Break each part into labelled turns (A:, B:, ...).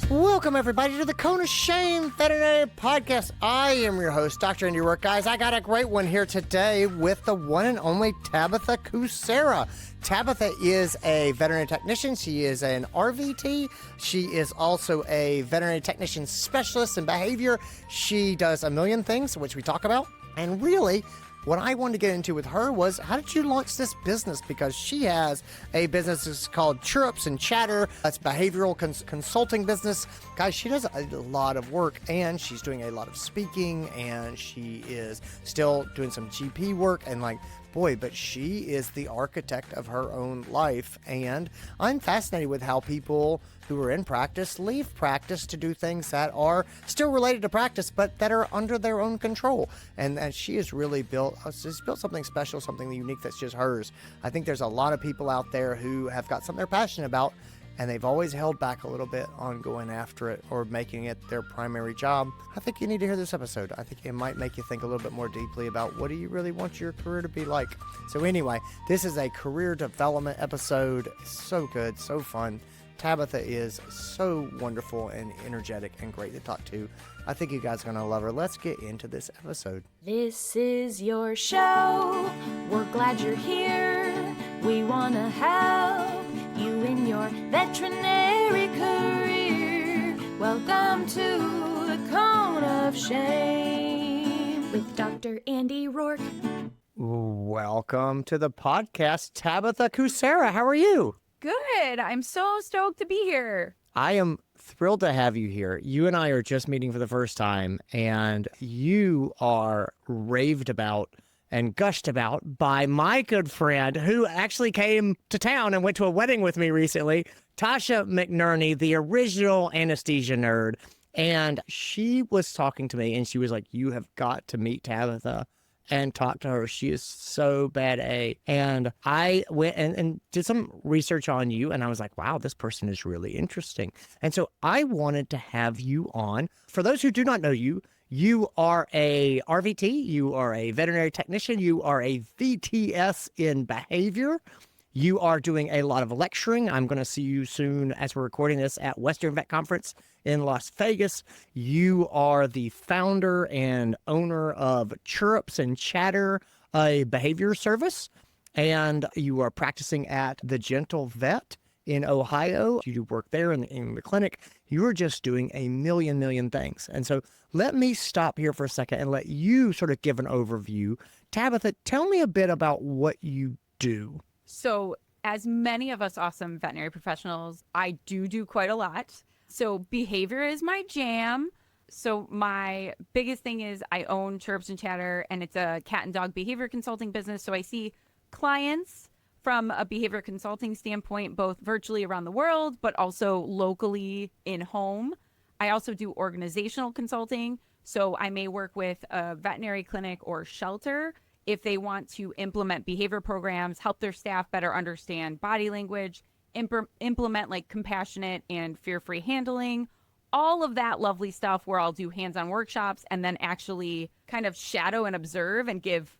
A: Welcome, everybody, to the Cone of Shame Veterinary Podcast. I am your host, DrAndyRoark. Guys, I got a great one here today with the one and only Tabitha Kucera. Tabitha is a veterinary technician. She is an RVT. She is also a veterinary technician specialist in behavior. She does a million things, which we talk about. And really, what I wanted to get into with her was, how did you launch this business? Because she has a business that's called Chirrups and Chatter. That's behavioral consulting business. Guys, she does a lot of work, and she's doing a lot of speaking, and she is still doing some GP work, and boy, but she is the architect of her own life. And I'm fascinated with how people who are in practice leave practice to do things that are still related to practice, but that are under their own control. And she has really built something special, something unique that's just hers. I think there's a lot of people out there who have got something they're passionate about, and they've always held back a little bit on going after it or making it their primary job. I think you need to hear this episode. I think it might make you think a little bit more deeply about, what do you really want your career to be like? So anyway, this is a career development episode. So good, so fun. Tabitha is so wonderful and energetic and great to talk to. I think you guys are going to love her. Let's get into this episode.
B: This is your show. We're glad you're here. We want to help you in your veterinary career. Welcome to the Cone of Shame with DrAndyRoark.
A: Welcome to the podcast, Tabitha Kucera. How are you?
C: Good. I'm so stoked to be here.
A: I am thrilled to have you here. You and I are just meeting for the first time, and you are raved about and gushed about by my good friend who actually came to town and went to a wedding with me recently, Tasha McNerney, the original anesthesia nerd. And she was talking to me, and she was like, you have got to meet Tabitha and talk to her. She is so bad A. And I went and did some research on you, and I was like, wow, this person is really interesting. And so I wanted to have you on. For those who do not know you, you are a RVT, you are a veterinary technician, you are a VTS in behavior. You are doing a lot of lecturing. I'm going to see you soon, as we're recording this, at Western Vet Conference in Las Vegas. You are the founder and owner of Chirrups and Chatter, a behavior service, and you are practicing at the Gentle Vet in Ohio. You do work there in the clinic. You are just doing a million things. And so let me stop here for a second and let you sort of give an overview. Tabitha, tell me a bit about what you do.
C: So as many of us awesome veterinary professionals, I do quite a lot. So behavior is my jam. So my biggest thing is I own Chirrups and Chatter, and it's a cat and dog behavior consulting business. So I see clients from a behavior consulting standpoint, both virtually around the world, but also locally in home. I also do organizational consulting. So I may work with a veterinary clinic or shelter if they want to implement behavior programs, help their staff better understand body language, implement compassionate and fear-free handling, all of that lovely stuff where I'll do hands-on workshops and then actually kind of shadow and observe and give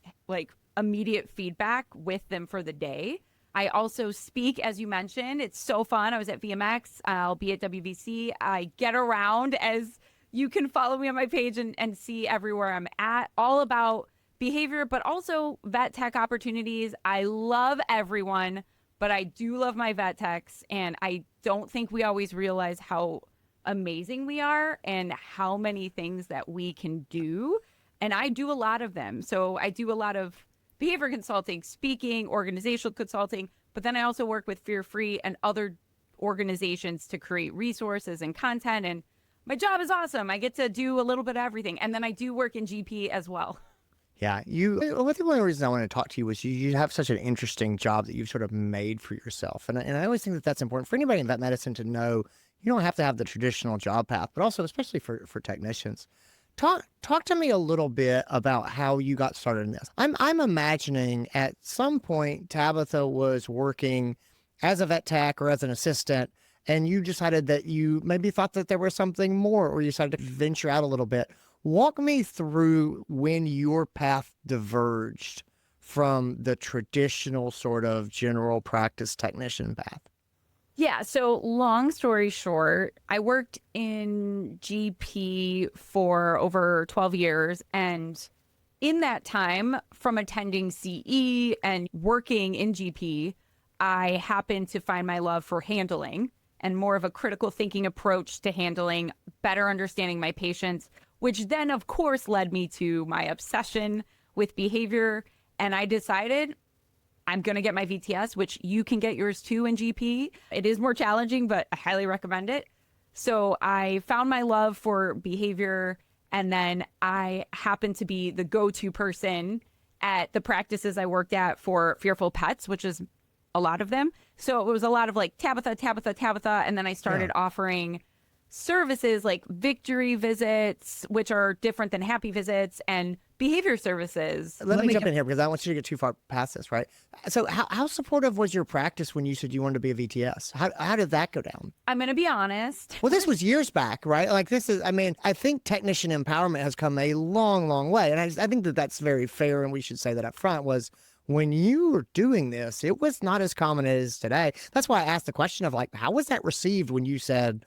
C: immediate feedback with them for the day. I also speak, as you mentioned. It's so fun. I was at VMX. I'll be at WVC. I get around, as you can follow me on my page and see everywhere I'm at, all about behavior, but also vet tech opportunities. I love everyone, but I do love my vet techs, and I don't think we always realize how amazing we are and how many things that we can do. And I do a lot of them. So I do a lot of behavior consulting, speaking, organizational consulting, but then I also work with Fear Free and other organizations to create resources and content. And my job is awesome. I get to do a little bit of everything. And then I do work in GP as well.
A: Yeah, I think one of the reasons I want to talk to you was you have such an interesting job that you've sort of made for yourself. And I always think that that's important for anybody in vet medicine to know. You don't have to have the traditional job path, but also especially for technicians. Talk to me a little bit about how you got started in this. I'm imagining at some point Tabitha was working as a vet tech or as an assistant, and you decided that you maybe thought that there was something more, or you decided to venture out a little bit. Walk me through when your path diverged from the traditional sort of general practice technician path.
C: Yeah, so long story short, I worked in GP for over 12 years. And in that time, from attending CE and working in GP, I happened to find my love for handling and more of a critical thinking approach to handling, better understanding my patients, which then, of course, led me to my obsession with behavior. And I decided I'm going to get my VTS, which you can get yours too in GP. It is more challenging, but I highly recommend it. So I found my love for behavior, and then I happened to be the go-to person at the practices I worked at for fearful pets, which is a lot of them. So it was a lot of like Tabitha. And then I started offering services like victory visits, which are different than happy visits, and behavior services.
A: Let me jump in here because I don't want you to get too far past this, right? So how supportive was your practice when you said you wanted to be a VTS? How did that go down?
C: I'm going to be honest.
A: Well, this was years back, right? Like this is, I mean, I think technician empowerment has come a long, long way. And I think that that's very fair, and we should say that up front was when you were doing this, it was not as common as it is today. That's why I asked the question of like, how was that received when you said,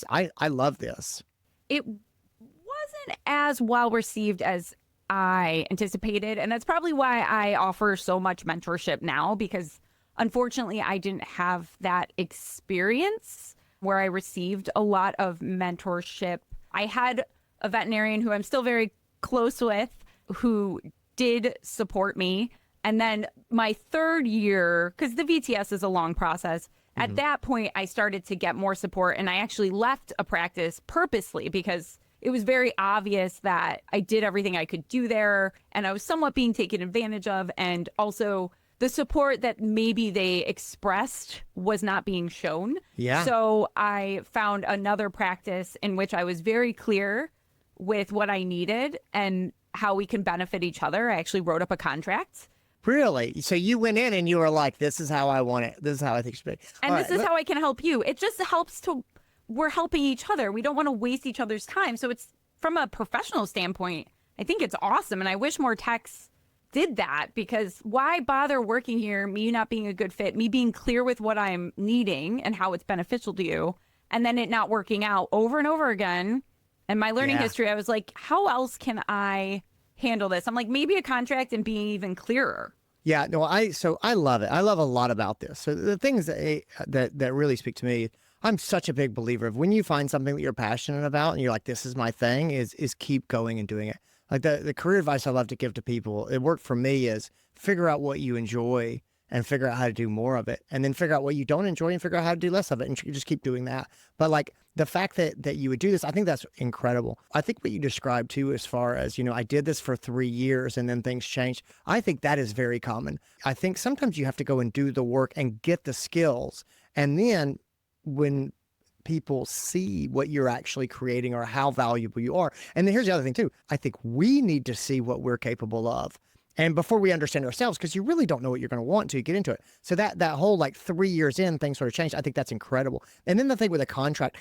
A: I love this?
C: It wasn't as well received as I anticipated. And that's probably why I offer so much mentorship now, because unfortunately I didn't have that experience where I received a lot of mentorship. I had a veterinarian who I'm still very close with who did support me. And then my third year, because the VTS is a long process, at that point, I started to get more support, and I actually left a practice purposely because it was very obvious that I did everything I could do there, and I was somewhat being taken advantage of, and also the support that maybe they expressed was not being shown.
A: Yeah.
C: So I found another practice in which I was very clear with what I needed and how we can benefit each other. I actually wrote up a contract.
A: Really? So you went in and you were like, this is how I want it. This is how I think it should be.
C: And this is how I can help you. It just helps we're helping each other. We don't want to waste each other's time. So it's from a professional standpoint, I think it's awesome. And I wish more techs did that, because why bother working here, me not being a good fit, me being clear with what I'm needing and how it's beneficial to you, and then it not working out over and over again. And my learning history, I was like, how else can I handle this? I'm like, maybe a contract and being even clearer.
A: Yeah, no, I love it. I love a lot about this. So the things that really speak to me, I'm such a big believer of when you find something that you're passionate about and you're like, this is my thing, is keep going and doing it. Like the career advice I love to give to people, it worked for me, is figure out what you enjoy and figure out how to do more of it, and then figure out what you don't enjoy and figure out how to do less of it, and you just keep doing that. But like the fact that you would do this, I think that's incredible. I think what you described too, as far as, you know, I did this for 3 years and then things changed. I think that is very common. I think sometimes you have to go and do the work and get the skills. And then when people see what you're actually creating or how valuable you are. And then here's the other thing too. I think we need to see what we're capable of. And before we understand ourselves, because you really don't know what you're going to want until you get into it. So that whole like 3 years in, things sort of changed. I think that's incredible. And then the thing with a contract,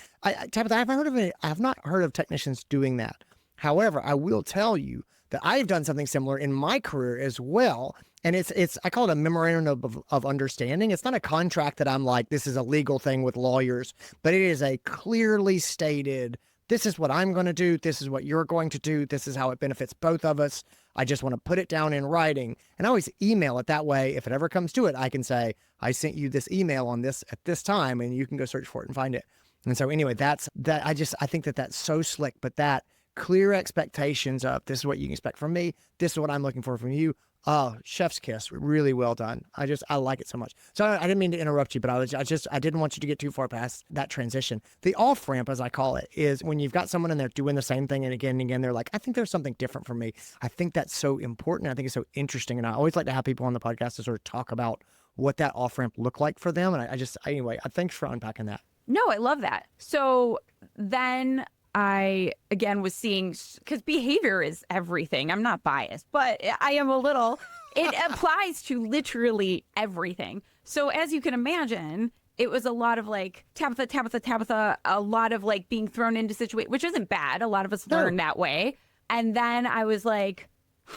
A: Tabitha, I have not heard of technicians doing that. However, I will tell you that I've done something similar in my career as well. And it's I call it a memorandum of understanding. It's not a contract that I'm like, this is a legal thing with lawyers, but it is a clearly stated, this is what I'm going to do. This is what you're going to do. This is how it benefits both of us. I just want to put it down in writing, and I always email it that way. If it ever comes to it, I can say, I sent you this email on this at this time, and you can go search for it and find it. And so anyway, that's that. I think that that's so slick, but that clear expectations of this is what you can expect from me. This is what I'm looking for from you. Oh, chef's kiss. Really well done. I like it so much. So I didn't mean to interrupt you, but I didn't want you to get too far past that transition. The off ramp, as I call it, is when you've got someone in there doing the same thing and again, they're like, I think there's something different for me. I think that's so important. I think it's so interesting. And I always like to have people on the podcast to sort of talk about what that off ramp looked like for them. And anyway, thanks for unpacking that.
C: No, I love that. So then I, again, was seeing, because behavior is everything. I'm not biased, but I am a little, it applies to literally everything. So as you can imagine, it was a lot of like, Tabitha, a lot of like being thrown into situations, which isn't bad. A lot of us learn that way. And then I was like,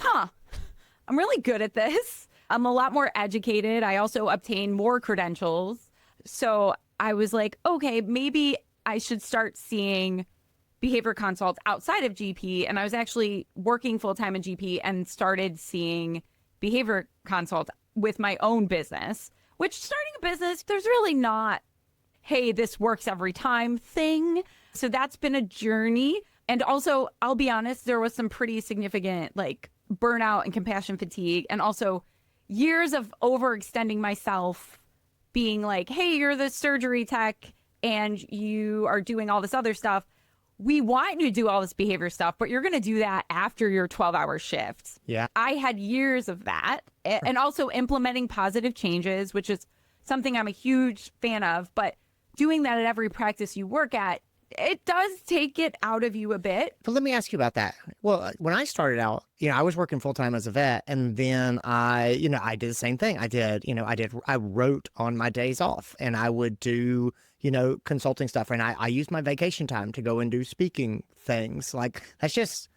C: I'm really good at this. I'm a lot more educated. I also obtained more credentials. So I was like, okay, maybe I should start seeing behavior consults outside of GP. And I was actually working full-time in GP and started seeing behavior consults with my own business, which starting a business, there's really not, hey, this works every time thing. So that's been a journey. And also, I'll be honest, there was some pretty significant like burnout and compassion fatigue, and also years of overextending myself, being like, hey, you're the surgery tech and you are doing all this other stuff. We want you to do all this behavior stuff, but you're going to do that after your 12-hour shift.
A: Yeah.
C: I had years of that. And also implementing positive changes, which is something I'm a huge fan of. But doing that at every practice you work at, it does take it out of you a bit.
A: But let me ask you about that. Well, when I started out, I was working full time as a vet, and then I did the same thing. I wrote on my days off, and I would do, consulting stuff. And I used my vacation time to go and do speaking things. Like, it's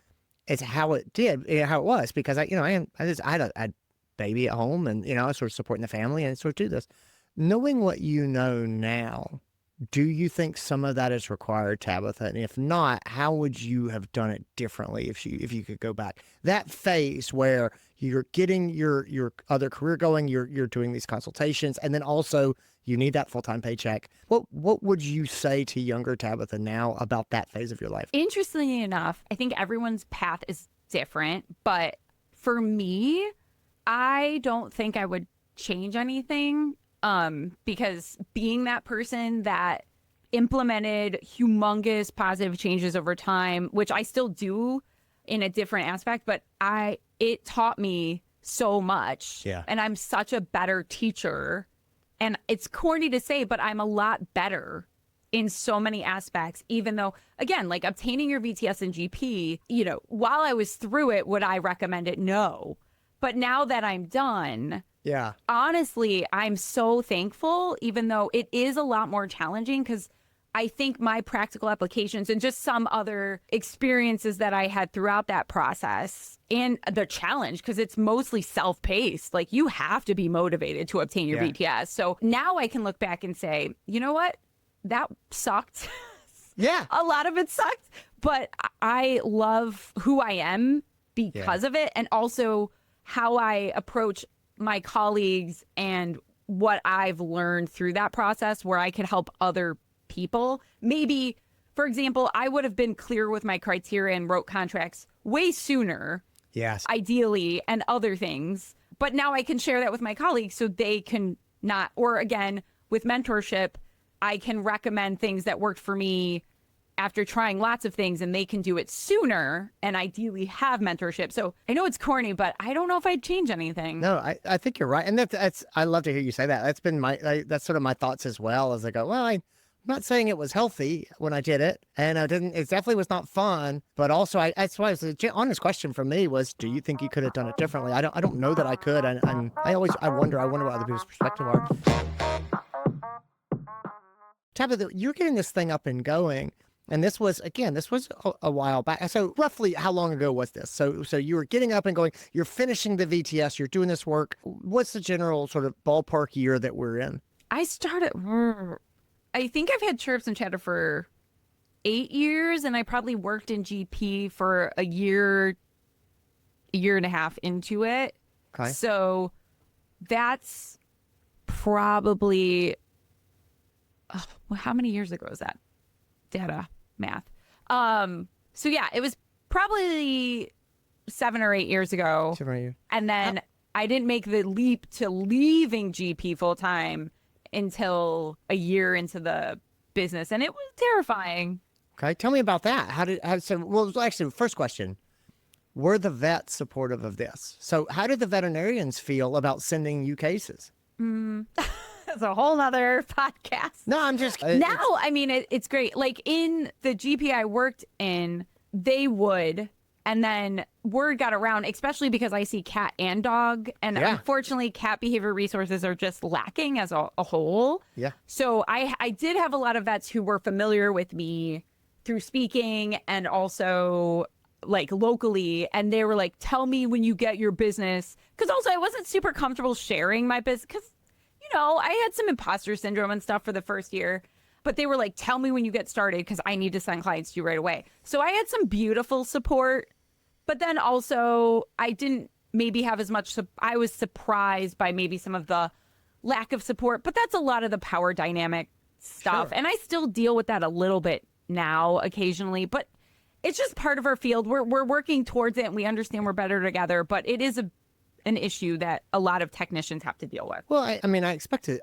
A: how it was, because I had a baby at home, and, I was sort of supporting the family and sort of do this. Knowing what you know now, do you think some of that is required, Tabitha? And if not, how would you have done it differently if you could go back? That phase where you're getting your other career going, you're doing these consultations, and then also you need that full-time paycheck. What would you say to younger Tabitha now about that phase of your life?
C: Interestingly enough, I think everyone's path is different, but for me, I don't think I would change anything. Because being that person that implemented humongous positive changes over time, which I still do in a different aspect, but it taught me so much.
A: Yeah.
C: And I'm such a better teacher. And it's corny to say, but I'm a lot better in so many aspects, even though, again, like obtaining your VTS and GP, while I was through it, would I recommend it? No. But now that I'm done,
A: yeah,
C: honestly, I'm so thankful, even though it is a lot more challenging, because I think my practical applications and just some other experiences that I had throughout that process and the challenge, because it's mostly self-paced. Like, you have to be motivated to obtain your VTS. So now I can look back and say, you know what? That sucked.
A: Yeah.
C: A lot of it sucked, but I love who I am because of it, and also how I approach my colleagues and what I've learned through that process, where I could help other people. Maybe, for example, I would have been clear with my criteria and wrote contracts way sooner.
A: Yes.
C: Ideally, and other things. But now I can share that with my colleagues so they can not, or again, with mentorship, I can recommend things that worked for me after trying lots of things, and they can do it sooner and ideally have mentorship. So I know it's corny, but I don't know if I'd change anything.
A: No, I think you're right. And that's I love to hear you say that. That's been that's sort of my thoughts as well, as I go, well, I'm not saying it was healthy when I did it, and it definitely was not fun, but also that's why it's an honest question for me was, do you think you could have done it differently? I don't know that I could. And I wonder what other people's perspective are. Tabitha, you're getting this thing up and going. And this was a while back. So roughly how long ago was this? So you were getting up and going, you're finishing the VTS, you're doing this work. What's the general sort of ballpark year that we're in?
C: I think I've had Chirrups and Chatter for 8 years, and I probably worked in GP for a year and a half into it.
A: Okay.
C: So that's probably, how many years ago is that? Data. Math. So yeah, it was probably 7 or 8 years ago.
A: 7 or 8 years.
C: And then I didn't make the leap to leaving GP full time until a year into the business, and it was terrifying.
A: Okay, tell me about that. Actually, first question: were the vets supportive of this? So how did the veterinarians feel about sending you cases?
C: That's a whole nother podcast.
A: No, I'm just...
C: I mean, it's great. Like, in the GP I worked in, they would, and then word got around, especially because I see cat and dog, and unfortunately, cat behavior resources are just lacking as a whole.
A: Yeah.
C: So I did have a lot of vets who were familiar with me through speaking and also like locally, and they were like, tell me when you get your business, because also I wasn't super comfortable sharing my business, because I had some imposter syndrome and stuff for the first year, but they were like, tell me when you get started because I need to send clients to you right away. So I had some beautiful support, but then also I didn't maybe have as much. I was surprised by maybe some of the lack of support, but that's a lot of the power dynamic stuff.
A: Sure.
C: And I still deal with that a little bit now occasionally, but it's just part of our field. We're working towards it and we understand we're better together, but it is an issue that a lot of technicians have to deal with.
A: Well, I expected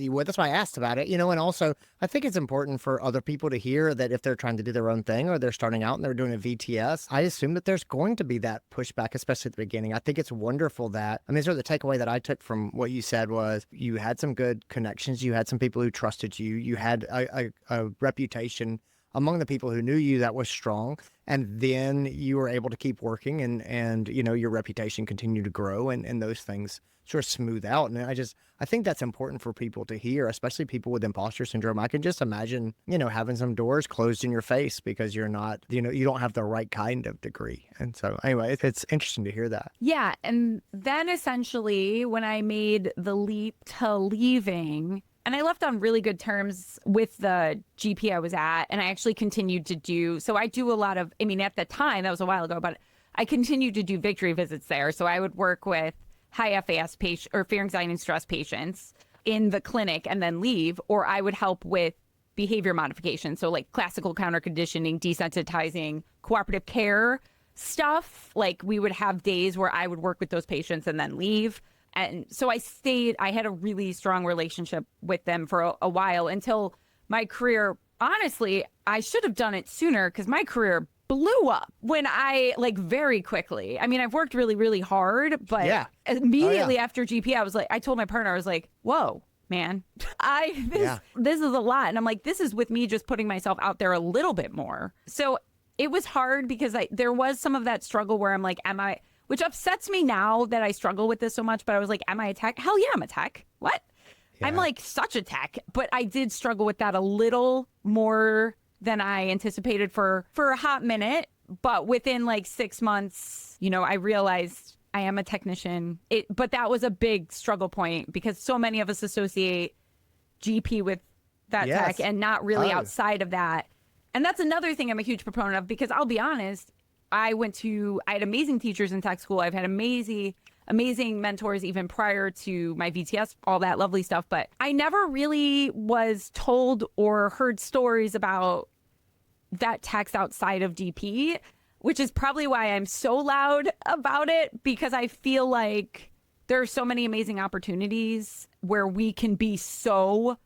A: you would. That's why I asked about it, and also I think it's important for other people to hear that if they're trying to do their own thing or they're starting out and they're doing a VTS, I assume that there's going to be that pushback, especially at the beginning. I think it's wonderful that, sort of the takeaway that I took from what you said was you had some good connections, you had some people who trusted you, you had a reputation among the people who knew you that was strong, and then you were able to keep working and your reputation continued to grow and those things sort of smooth out. And I think that's important for people to hear, especially people with imposter syndrome. I can just imagine, having some doors closed in your face because you're not, you don't have the right kind of degree. And so anyway, it's interesting to hear that.
C: Yeah. And then essentially when I made the leap to leaving, and I left on really good terms with the GP I was at, and I actually continued to do, so I do a lot of, at the time, that was a while ago, but I continued to do victory visits there. So I would work with high FAS patient or fear, anxiety, and stress patients in the clinic and then leave, or I would help with behavior modification. So like classical counter conditioning, desensitizing, cooperative care stuff. Like we would have days where I would work with those patients and then leave. And so I had a really strong relationship with them for a while until my career, honestly, I should have done it sooner because my career blew up when very quickly. I've worked really, really hard, but immediately after GP, I told my partner, I was like, whoa, man, this is a lot. And I'm like, this is with me just putting myself out there a little bit more. So it was hard because there was some of that struggle where I'm like, which upsets me now that I struggle with this so much, but I was like, am I a tech? Hell yeah, I'm a tech. What? Yeah. I'm like such a tech, but I did struggle with that a little more than I anticipated for a hot minute. But within 6 months, I realized I am a technician. But that was a big struggle point because so many of us associate GP with that tech and not really outside of that. And that's another thing I'm a huge proponent of because I'll be honest, I had amazing teachers in tech school. I've had amazing mentors even prior to my VTS, all that lovely stuff. But I never really was told or heard stories about that techs outside of DP, which is probably why I'm so loud about it, because I feel like there are so many amazing opportunities where we can be so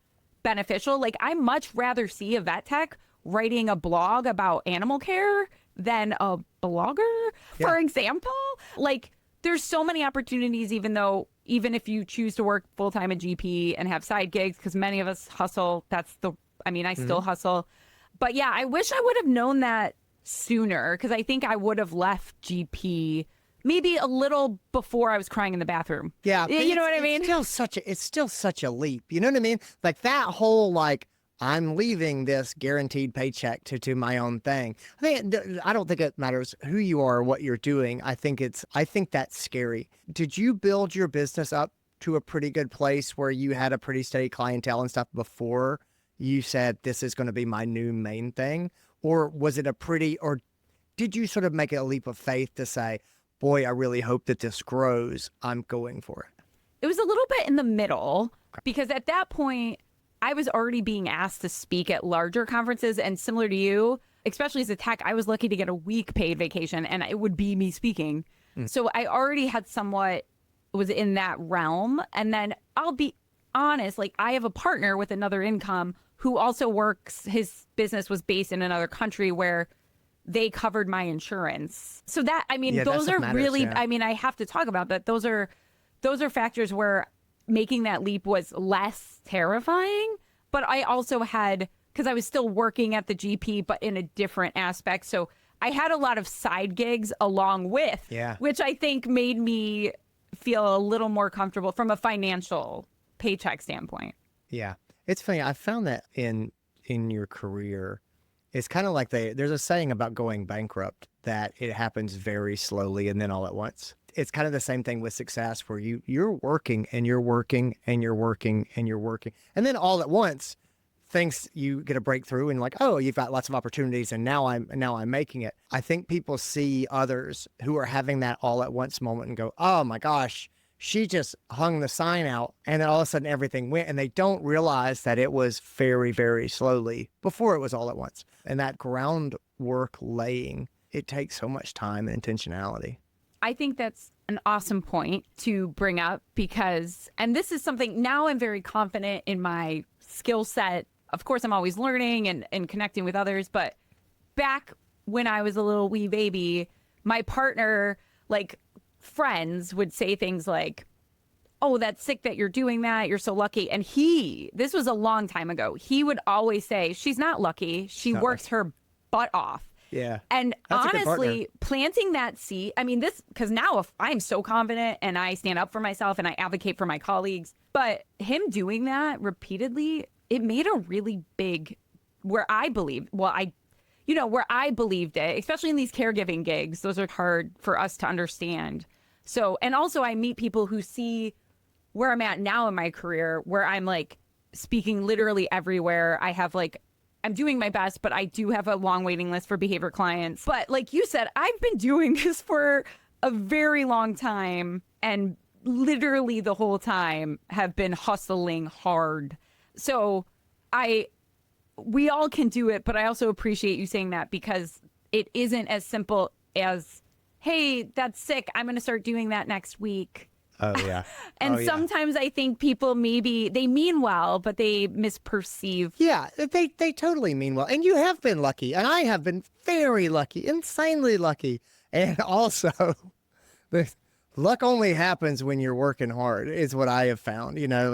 C: beneficial. Like I much rather see a vet tech writing a blog about animal care than a blogger, for example. Like there's so many opportunities, even if you choose to work full-time at GP and have side gigs, because many of us hustle. I still hustle. But yeah, I wish I would have known that sooner because I think I would have left GP maybe a little before I was crying in the bathroom.
A: Yeah.
C: You know what I mean?
A: It's still such a leap. You know what I mean? Like that whole I'm leaving this guaranteed paycheck to do my own thing. I don't think it matters who you are or what you're doing. I think that's scary. Did you build your business up to a pretty good place where you had a pretty steady clientele and stuff before you said this is going to be my new main thing? Or was it or did you sort of make a leap of faith to say, boy, I really hope that this grows. I'm going for it.
C: It was a little bit in the middle because at that point, I was already being asked to speak at larger conferences, and similar to you, especially as a tech, I was lucky to get a week paid vacation and it would be me speaking. So I already had was in that realm. And then I'll be honest, I have a partner with another income who also works, his business was based in another country where they covered my insurance. So that, those are really, I have to talk about that. Those are factors where making that leap was less terrifying, but I also had, because I was still working at the GP, but in a different aspect. So I had a lot of side gigs along with, which I think made me feel a little more comfortable from a financial paycheck standpoint.
A: Yeah. It's funny. I found that in your career, it's kind of like there's a saying about going bankrupt that it happens very slowly and then all at once. it's kind of the same thing with success where you're working and you're working and you're working and you're working. And then all at once, things you get a breakthrough and like, oh, you've got lots of opportunities and now I'm making it. I think people see others who are having that all at once moment and go, oh my gosh, she just hung the sign out and then all of a sudden everything went, and they don't realize that it was very, very slowly before it was all at once. And that groundwork laying, it takes so much time and intentionality.
C: I think that's an awesome point to bring up because, and this is something now I'm very confident in my skill set. Of course, I'm always learning and connecting with others. But back when I was a little wee baby, my partner, like friends would say things like, oh, that's sick that you're doing that. You're so lucky. And this was a long time ago. He would always say, she's not lucky. She works her butt off.
A: Yeah.
C: And
A: that's
C: honestly, planting that seed, I mean, because now if I'm so confident and I stand up for myself and I advocate for my colleagues, but him doing that repeatedly, it made a really big, where I believed it, especially in these caregiving gigs, those are hard for us to understand. So, and also I meet people who see where I'm at now in my career, where I'm like speaking literally everywhere. I have like, I'm doing my best, but I do have a long waiting list for behavior clients. But like you said, I've been doing this for a very long time and literally the whole time have been hustling hard. So we all can do it, but I also appreciate you saying that because it isn't as simple as, hey, that's sick. I'm going to start doing that next week.
A: Oh, yeah.
C: And sometimes I think people maybe they mean well, but they misperceive.
A: Yeah, they totally mean well. And you have been lucky. And I have been very lucky, insanely lucky. And also, the luck only happens when you're working hard is what I have found. You know,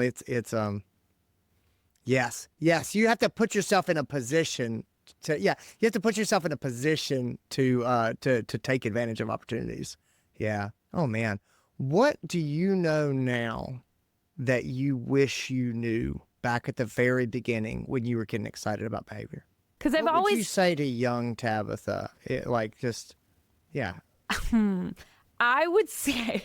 A: yes, you have to put yourself in a position you have to put yourself in a position to take advantage of opportunities. Yeah. Oh, man. What do you know now that you wish you knew back at the very beginning when you were getting excited about behavior?
C: Because I've
A: what
C: always
A: would you say to young Tabitha,
C: I would say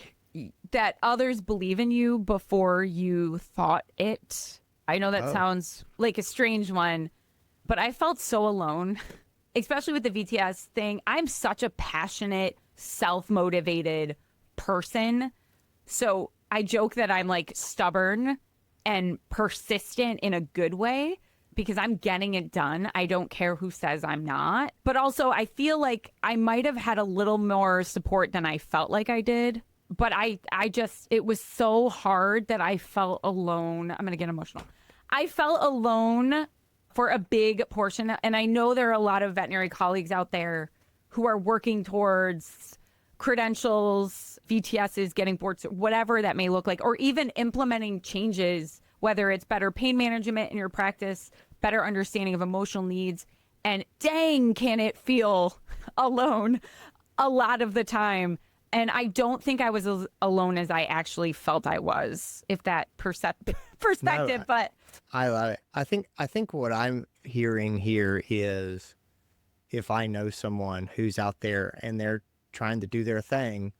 C: that others believe in you before you thought it. I know that sounds like a strange one, but I felt so alone, especially with the VTS thing. I'm such a passionate, self-motivated person. So I joke that I'm like stubborn and persistent in a good way because I'm getting it done. I don't care who says I'm not. But also I feel like I might have had a little more support than I felt like I did. But it was so hard that I felt alone. I'm going to get emotional. I felt alone for a big portion. And I know there are a lot of veterinary colleagues out there who are working towards credentials, VTSs, getting boards, whatever that may look like, or even implementing changes, whether it's better pain management in your practice, better understanding of emotional needs. And dang, can it feel alone a lot of the time. And I don't think I was as alone as I actually felt I was, if that perspective,
A: No,
C: but
A: I love it. I think what I'm hearing here is if I know someone who's out there and they're trying to do their thing,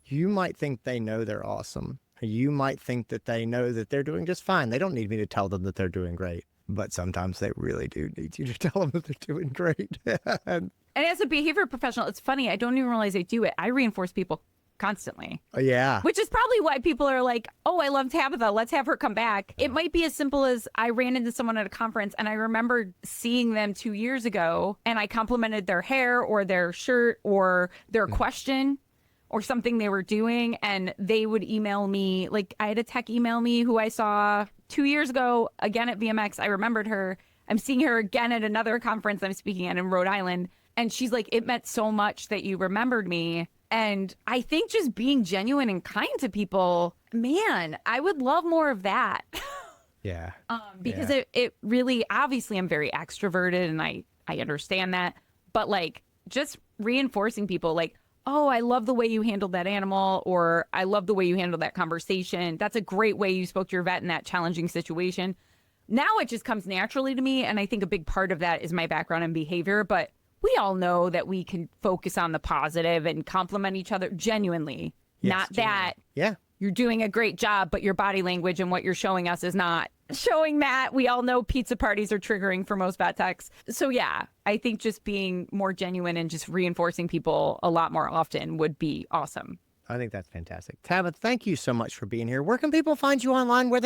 A: you might think they know they're awesome. You might think that they know that they're doing just fine. They don't need me to tell them that they're doing great. But sometimes they really do need you to tell them that they're doing great.
C: And as a behavior professional, it's funny. I don't even realize I do it. I reinforce people constantly.
A: Yeah.
C: Which is probably why people are like, oh, I love Tabitha. Let's have her come back. It might be as simple as I ran into someone at a conference and I remember seeing them 2 years ago and I complimented their hair or their shirt or their question or something they were doing. And they would email me. Like I had a tech email me who I saw 2 years ago, again at VMX. I remembered her. I'm seeing her again at another conference I'm speaking at in Rhode Island. And she's like, it meant so much that you remembered me. And I think just being genuine and kind to people, man, I would love more of that.
A: Yeah.
C: Because it really, obviously I'm very extroverted and I understand that. But like just reinforcing people like, oh, I love the way you handled that animal, or I love the way you handled that conversation. That's a great way you spoke to your vet in that challenging situation. Now it just comes naturally to me. And I think a big part of that is my background in behavior. But we all know that we can focus on the positive and compliment each other genuinely.
A: Yes,
C: not that
A: Yeah.
C: you're doing a great job, but your body language and what you're showing us is not showing that. We all know pizza parties are triggering for most vet techs. So yeah, I think just being more genuine and just reinforcing people a lot more often would be awesome.
A: I think that's fantastic. Tabitha, thank you so much for being here. Where can people find you online? Where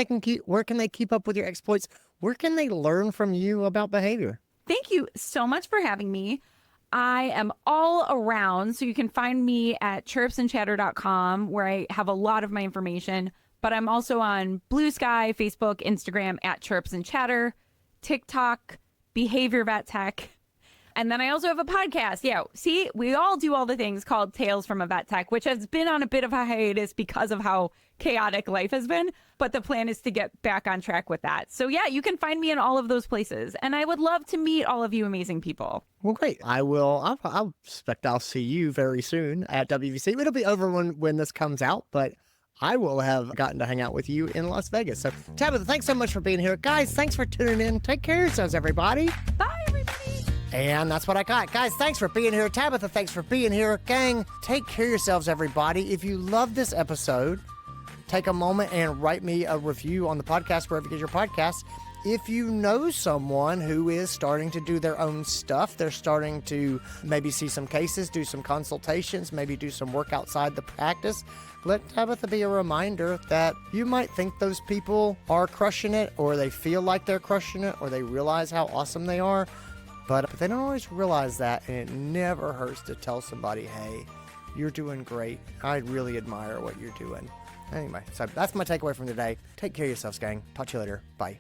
A: can they keep up with your exploits? Where can they learn from you about behavior?
C: Thank you so much for having me. I am all around, so you can find me at chirrupsandchatter.com, where I have a lot of my information, but I'm also on Blue Sky, Facebook, Instagram at Chirrups and Chatter, TikTok, Behavior Vet Tech. And then I also have a podcast. Yeah, see, we all do all the things called Tales from a Vet Tech, which has been on a bit of a hiatus because of how chaotic life has been. But the plan is to get back on track with that. So yeah, you can find me in all of those places. And I would love to meet all of you amazing people.
A: Well, great. I'll expect I'll see you very soon at WVC. It'll be over when this comes out, but I will have gotten to hang out with you in Las Vegas. So Tabitha, thanks so much for being here. Guys, thanks for tuning in. Take care of yourselves, everybody.
C: Bye, everybody.
A: And that's what I got. Guys, thanks for being here. Tabitha, thanks for being here. Gang, take care of yourselves, everybody. If you love this episode, take a moment and write me a review on the podcast, wherever you get your podcasts. If you know someone who is starting to do their own stuff, they're starting to maybe see some cases, do some consultations, maybe do some work outside the practice, let Tabitha be a reminder that you might think those people are crushing it, or they feel like they're crushing it, or they realize how awesome they are. But they don't always realize that, and it never hurts to tell somebody, hey, you're doing great. I really admire what you're doing. Anyway, so that's my takeaway from today. Take care of yourselves, gang. Talk to you later. Bye.